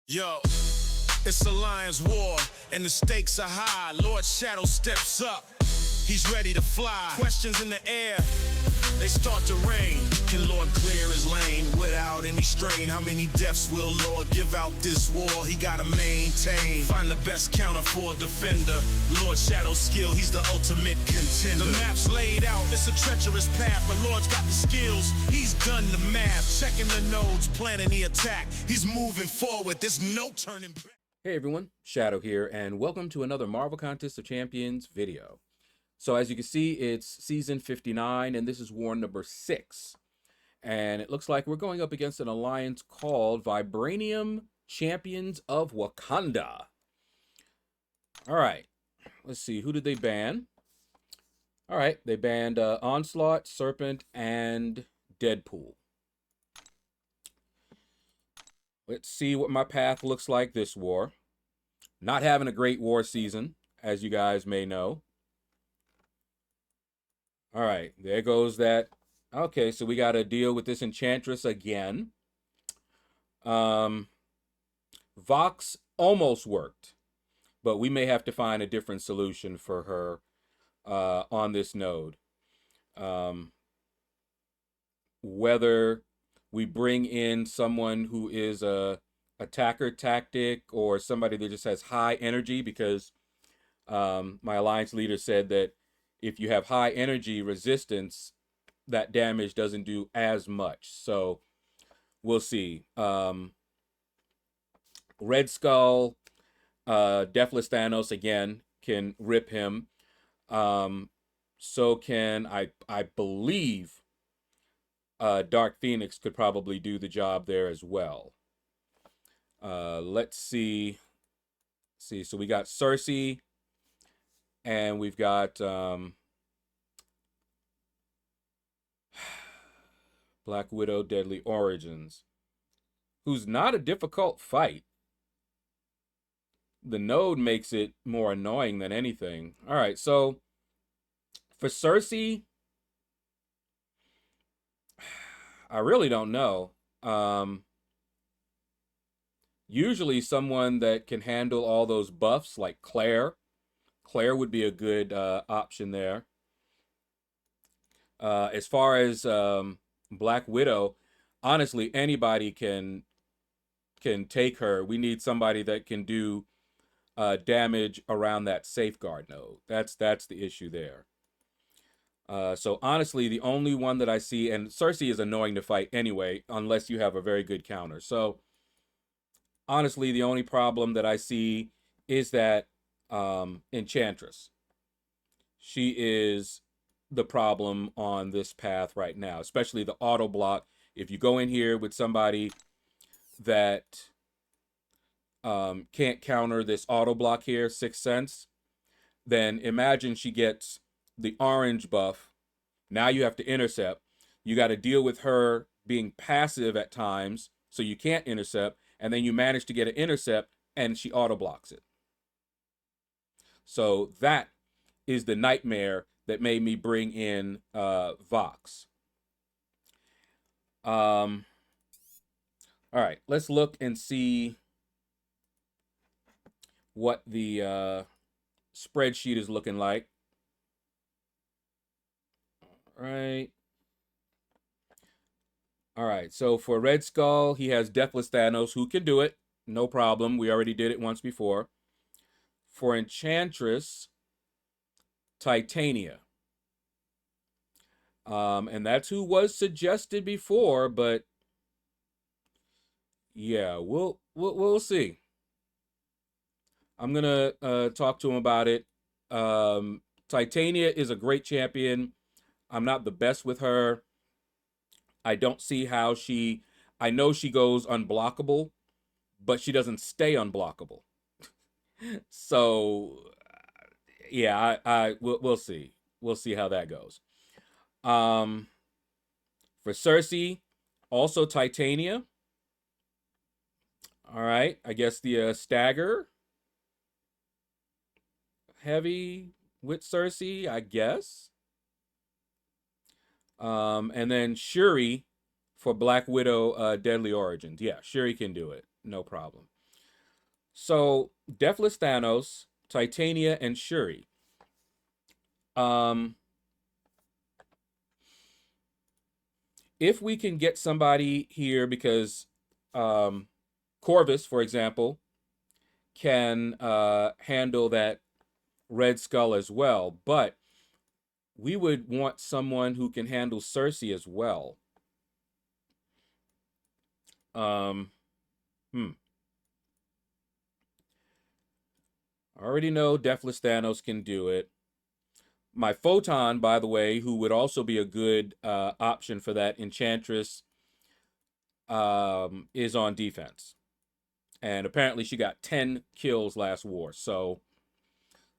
Yo, it's a lion's war, and the stakes are high. Lord Shadow steps up, he's ready to fly. Questions in the air, they start to rain. Can Lord clear his lane without any strain? How many deaths will Lord give out this war? He gotta maintain. Find the best counter for a defender. Lord Shadow's skill, he's the ultimate contender. The map's laid out, it's a treacherous path, but Lord's got the skills. He's done the math, checking the nodes, planning the attack. He's moving forward, there's no turning back. Hey everyone, Shadow here, and welcome to another Marvel Contest of Champions video. So as you can see, it's season 59, and this is war number 6. And it looks like we're going up against an alliance called Vibranium Champions of Wakanda. All right, let's see, who did they ban? All right, they banned Onslaught, Serpent, and Deadpool. Let's see what my path looks like this war. Not having a great war season, as you guys may know. All right, there goes that. Okay, so we got to deal with this Enchantress again. Vox almost worked, but we may have to find a different solution for her on this node. Whether we bring in someone who is a attacker tactic or somebody that just has high energy, because my alliance leader said that if you have high energy resistance, that damage doesn't do as much. So we'll see. Red Skull, Deathless Thanos again can rip him. So can I believe Dark Phoenix could probably do the job there as well. Let's see. So we got Cersei, and we've got Black Widow, Deadly Origins, who's not a difficult fight. The node makes it more annoying than anything. All right, so for Cersei, I really don't know. Usually someone that can handle all those buffs, like Claire. Claire would be a good option there. As far as Black Widow, honestly, anybody can take her. We need somebody that can do damage around that safeguard node. That's the issue there. So honestly, the only one that I see, and Cersei is annoying to fight anyway, unless you have a very good counter. So honestly, the only problem that I see is that Enchantress. She is the problem on this path right now, especially the auto block. If you go in here with somebody that can't counter this auto block here, 6 cents, then imagine she gets the orange buff. Now you have to intercept. You got to deal with her being passive at times, so you can't intercept, and then you manage to get an intercept, and she auto blocks it. So that is the nightmare that made me bring in Vox. All right, let's look and see what the spreadsheet is looking like. All right, so for Red Skull, he has Deathless Thanos, who can do it. No problem. We already did it once before. For Enchantress, Titania. And that's who was suggested before, but yeah, we'll see. I'm gonna talk to him about it. Titania is a great champion. I'm not the best with her. I don't see how I know she goes unblockable, but she doesn't stay unblockable. So yeah, we'll see. We'll see how that goes. For Cersei, also Titania. All right, I guess the stagger heavy with Cersei, I guess. And then Shuri for Black Widow, Deadly Origins. Yeah, Shuri can do it. No problem. So Deathless Thanos, Titania, and Shuri. Um, if we can get somebody here, because Corvus, for example, can handle that Red Skull as well, but we would want someone who can handle Cersei as well. Um, I already know Deathless Thanos can do it. My Photon, by the way, who would also be a good option for that Enchantress, is on defense. And apparently she got 10 kills last war. So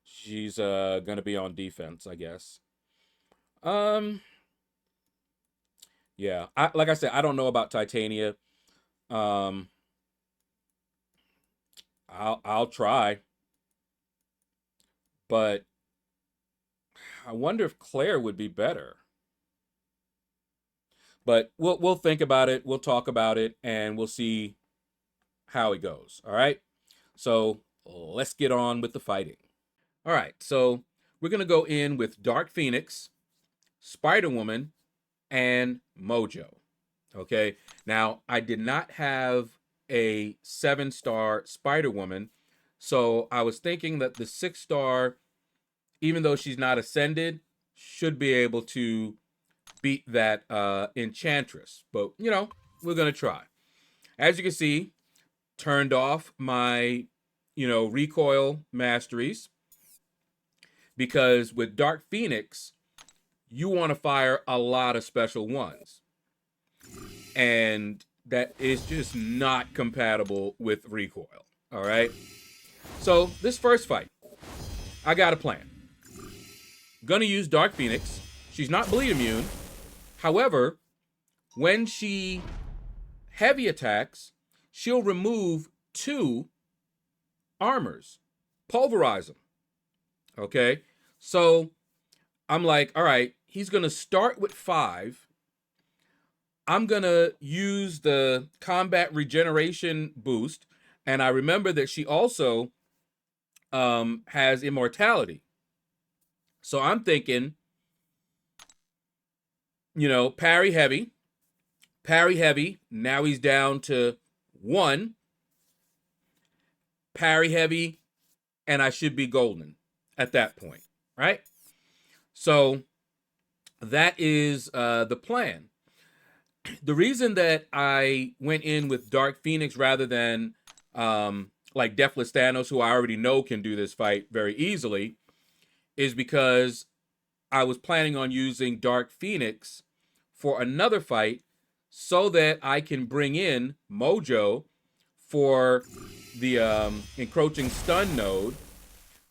she's going to be on defense, I guess. Yeah. Like I said, I don't know about Titania. Um, I'll try. But I wonder if Claire would be better. But we'll think about it. We'll talk about it, and we'll see how it goes. All right. So let's get on with the fighting. All right. So we're gonna go in with Dark Phoenix, Spider Woman, and Mojo. Okay. Now I did not have a 7-star Spider Woman, so I was thinking that the 6-star, even though she's not ascended, should be able to beat that Enchantress. But we're gonna try. As you can see, turned off my recoil masteries, because with Dark Phoenix you want to fire a lot of special ones, and that is just not compatible with recoil. All right, so this first fight, I got a plan. Gonna use Dark Phoenix. She's not bleed immune. However, when she heavy attacks, she'll remove 2 armors, pulverize them. Okay, so I'm like, all right, he's gonna start with 5. I'm gonna use the combat regeneration boost, and I remember that she also has immortality. So I'm thinking, parry heavy. Now he's down to 1. Parry heavy, and I should be golden at that point, right? So that is the plan. The reason that I went in with Dark Phoenix rather than like Deathless Thanos, who I already know can do this fight very easily, is because I was planning on using Dark Phoenix for another fight so that I can bring in Mojo for the encroaching stun node,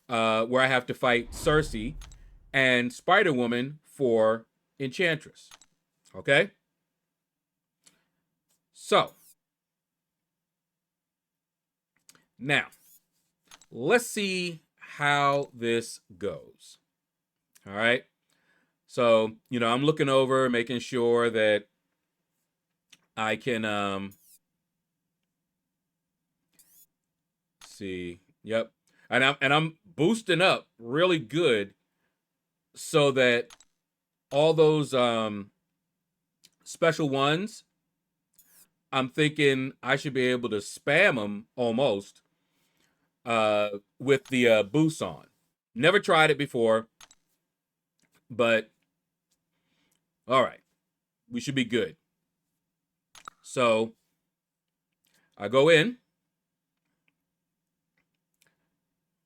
where I have to fight Cersei, and Spider-Woman for Enchantress. Okay? So, now, let's see how this goes. All right? So, I'm looking over, making sure that I can see. Yep. And I'm boosting up really good so that all those special ones, I'm thinking I should be able to spam them almost with the boost on. Never tried it before, but all right, we should be good. So I go in.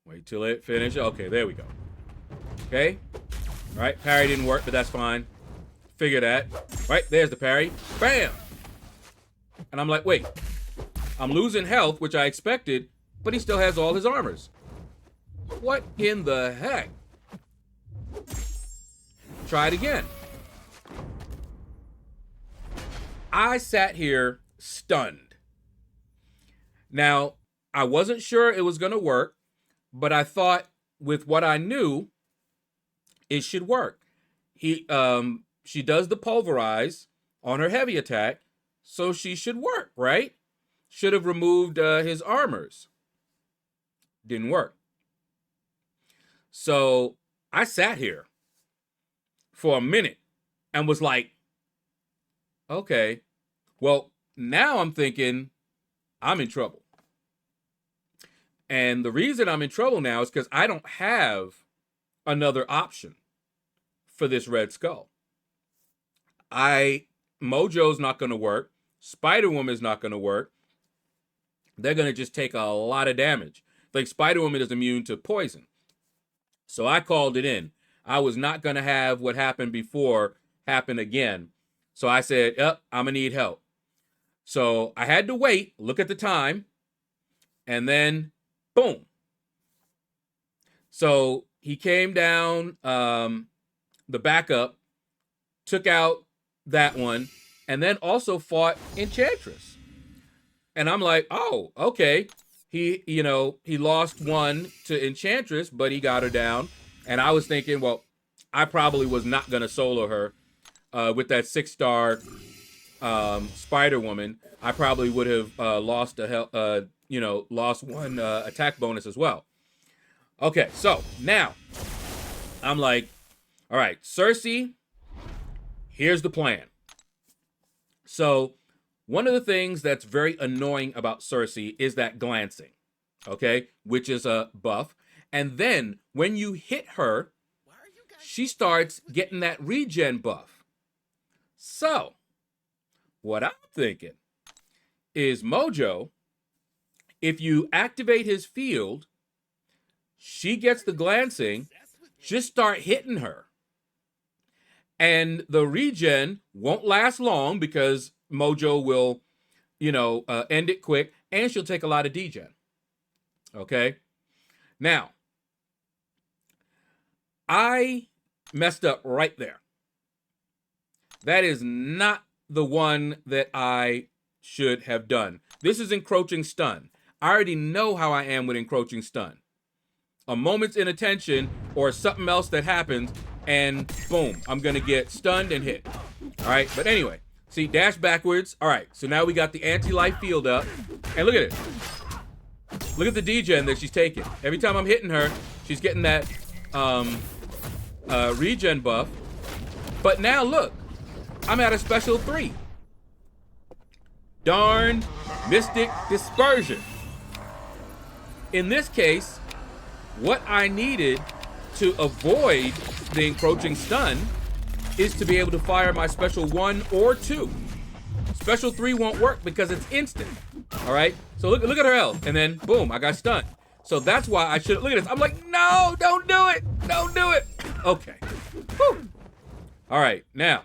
Wait till it finishes. Okay, there we go. Okay. All right, parry didn't work, but that's fine. Figure that. Right, there's the parry. Bam! And I'm like, wait. I'm losing health, which I expected, but he still has all his armors. What in the heck? Try it again. I sat here stunned. Now, I wasn't sure it was going to work, but I thought with what I knew, it should work. She does the pulverize on her heavy attack, so she should work, right? Should have removed his armors. didn't work. So I sat here for a minute and was like, okay, well, now I'm thinking I'm in trouble. And the reason I'm in trouble now is because I don't have another option for this red skull. Mojo's not going to work. Spider-Woman is not going to work. They're going to just take a lot of damage. Like Spider-Woman is immune to poison. So I called it in. I was not going to have what happened before happen again. So I said, yep, I'm going to need help. So I had to wait, look at the time, and then boom. So he came down, the backup, took out that one, and then also fought Enchantress. And I'm like, oh, okay. He lost one to Enchantress, but he got her down. And I was thinking, well, I probably was not going to solo her with that 6-star Spider-Woman. I probably would have lost one attack bonus as well. Okay, so now I'm like, all right, Cersei, here's the plan. So one of the things that's very annoying about Cersei is that glancing, okay, which is a buff. And then when you hit her, she starts getting that regen buff. So what I'm thinking is Mojo, if you activate his field, she gets the glancing, just start hitting her. And the regen won't last long because Mojo will, end it quick, and she'll take a lot of degen. Okay? Now, I messed up right there. That is not the one that I should have done. This is encroaching stun. I already know how I am with encroaching stun. A moment's inattention or something else that happens, and boom, I'm going to get stunned and hit. All right, but anyway, see, dash backwards. All right, so now we got the anti-life field up, and look at it. Look at the degen that she's taking. Every time I'm hitting her, she's getting that regen buff. But now look, I'm at a special 3. Darn Mystic Dispersion. In this case, what I needed to avoid the encroaching stun is to be able to fire my special 1 or 2. Special 3 won't work because it's instant. All right, so look at her health, and then boom, I got stunned. So that's why I should look at this. I'm like, no, don't do it, don't do it. Okay. Whew. All right, now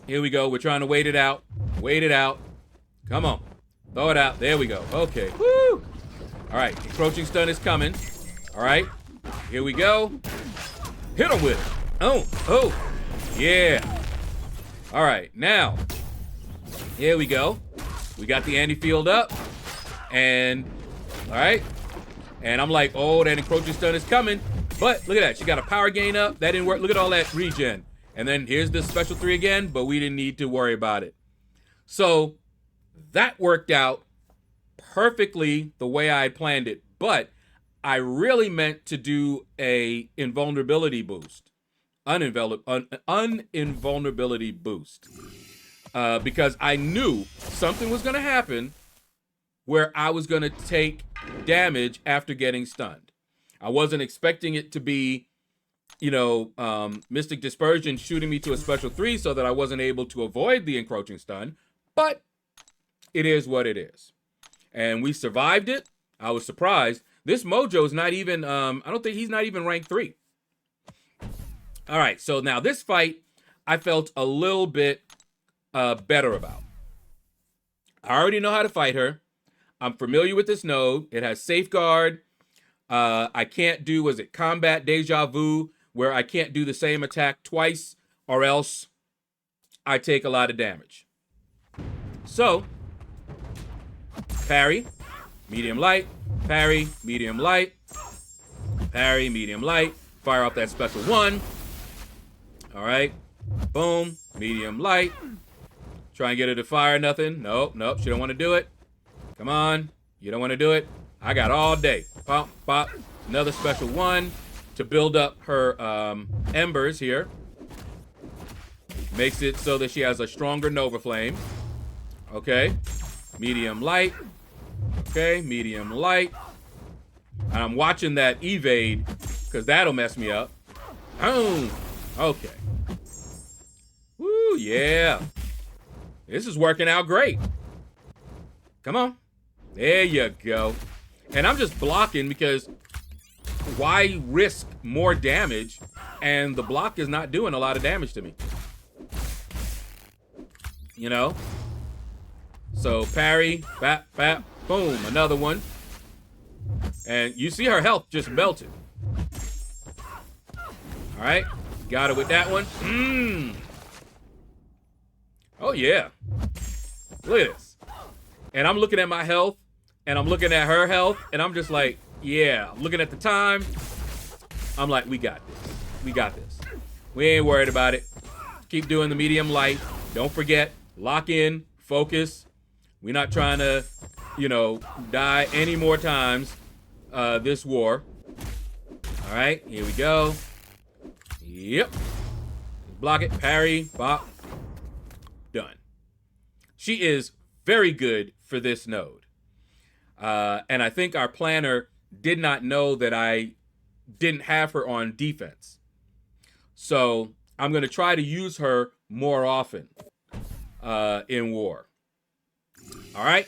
here we go. We're trying to wait it out. Wait it out. Come on, throw it out. There we go. Okay. Woo. All right, encroaching stun is coming. All right, here we go. Hit him with it. Oh, yeah. All right, now, here we go. We got the anti-field up, and, all right, and I'm like, oh, that encroaching stun is coming, but look at that. She got a power gain up. That didn't work. Look at all that regen. And then here's the special 3 again, but we didn't need to worry about it. So that worked out perfectly the way I planned it, but I really meant to do a invulnerability boost, uninvulnerability boost, because I knew something was going to happen where I was going to take damage after getting stunned. I wasn't expecting it to be, Mystic Dispersion shooting me to a special 3 so that I wasn't able to avoid the encroaching stun, but it is what it is. And we survived it. I was surprised. This Mojo is not even, I don't think he's not even rank 3. All right, so now this fight, I felt a little bit better about. I already know how to fight her. I'm familiar with this node. It has Safeguard. I can't do, Combat Deja Vu, where I can't do the same attack twice, or else I take a lot of damage. So, parry, medium light, parry, medium light, parry, medium light, fire off that special 1. All right, boom, medium light. Try and get her to fire, nothing. Nope, she don't want to do it. Come on, you don't want to do it. I got all day. Pop, pop. Another special one to build up her embers here. Makes it so that she has a stronger Nova Flame. Okay. Medium light. Okay, medium light. And I'm watching that evade because that'll mess me up. Oh, okay. Woo, yeah. This is working out great. Come on. There you go. And I'm just blocking because why risk more damage? And the block is not doing a lot of damage to me. You know? So parry, bap, bap, boom, another one. And you see her health just melted. All right, got her with that one. Oh yeah, look at this. And I'm looking at my health, and I'm looking at her health, and I'm just like, yeah. I'm looking at the time. I'm like, we got this. We got this. We ain't worried about it. Keep doing the medium light. Don't forget, lock in, focus. We're not trying to, you know, die any more times this war. All right, here we go. Yep. Block it, parry, bop. Done. She is very good for this node. And I think our planner did not know that I didn't have her on defense. So I'm going to try to use her more often in war. All right.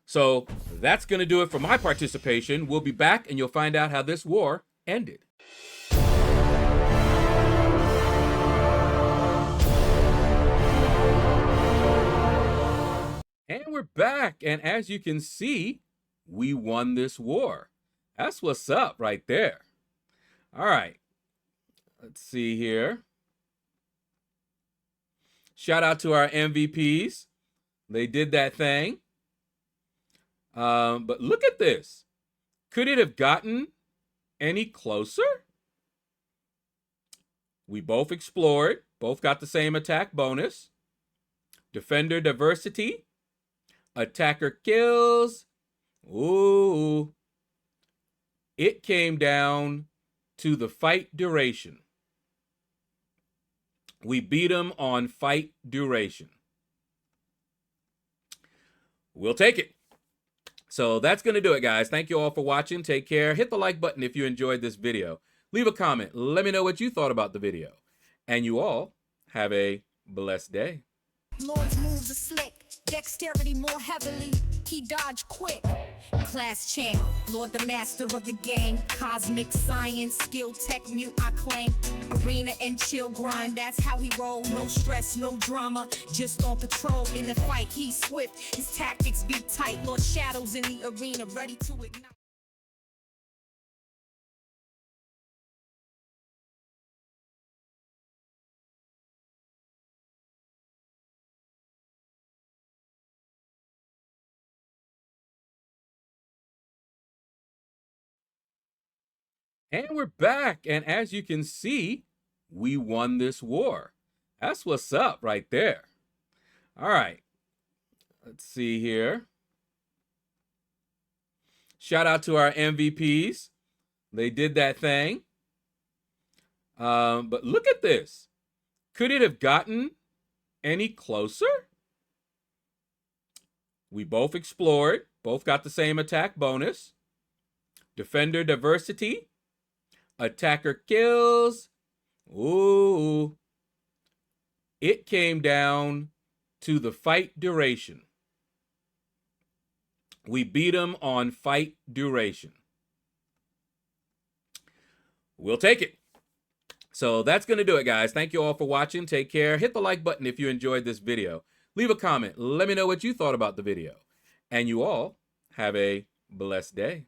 So that's going to do it for my participation. We'll be back and you'll find out how this war ended. And we're back. And as you can see, we won this war. That's what's up right there. All right. Let's see here. Shout out to our MVPs. They did that thing. But look at this. Could it have gotten any closer? We both explored. Both got the same attack bonus. Defender diversity. Attacker kills. Ooh. It came down to the fight duration. We beat him on fight duration. We'll take it. So that's going to do it, guys. Thank you all for watching. Take care. Hit the like button if you enjoyed this video. Leave a comment. Let me know what you thought about the video. And you all have a blessed day. Lord's moves are slick, dexterity more heavily, he dodged quick. Class champ, Lord the master of the game, cosmic science, skill, tech, mute, I claim. Arena and chill grind, that's how he roll. No stress, no drama, just on patrol. In the fight, he's swift, his tactics be tight. Lord Shadow's in the arena, ready to ignite. And we're back. And as you can see, we won this war. That's what's up right there. All right. Let's see here. Shout out to our MVPs. They did that thing. But look at this. Could it have gotten any closer? We both explored. Both got the same attack bonus. Defender diversity. Attacker kills. Ooh. It came down to the fight duration. We beat him on fight duration. We'll take it. So that's going to do it, guys. Thank you all for watching. Take care. Hit the like button if you enjoyed this video. Leave a comment. Let me know what you thought about the video. And you all have a blessed day.